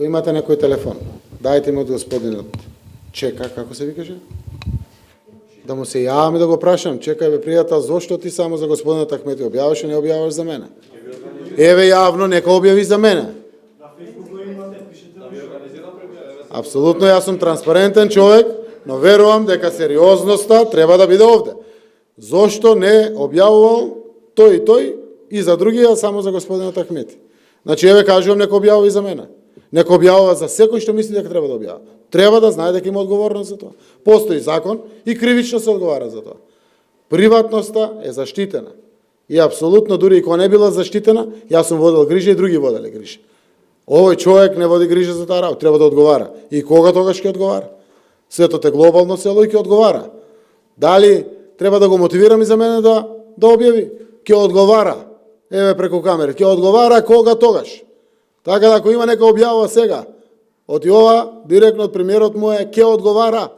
Кој имате некој телефон, дајте ми од господинот Чека, како се викаше? Да му се јавам и да го прашам, чекај бе пријател, зошто ти само за господинот Ахмети објаваш и не објаваш за мене? Еве јавно, нека објави за мене. Апсолутно, јас сум транспарентен човек, но верувам дека сериозноста треба да биде овде. Зошто не објавувал тој и за другија, само за господинот Ахмети? Значи, еве кажувам, нека објавува и за мене. Нека објавува за секој што мисли дека треба да објавува. Треба да знае дека има одговорност за тоа. Постои закон и кривично се одговара за тоа. Приватноста е заштитена. И апсолутно, дури и кога не била заштитена, јас сум водел грижа и други воделе грижа. Овој човек не води грижа за таа работа, треба да одговара. И кога тогаш ќе одговара? Светот е глобално село и ќе одговара. Дали треба да го мотивирам и за мене да објави? Ќе одговара. Еве преку камери, ќе одговара кога тогаш. Така да ако има нека објавува сега, од ова директно од премиерот му е ќе одговара.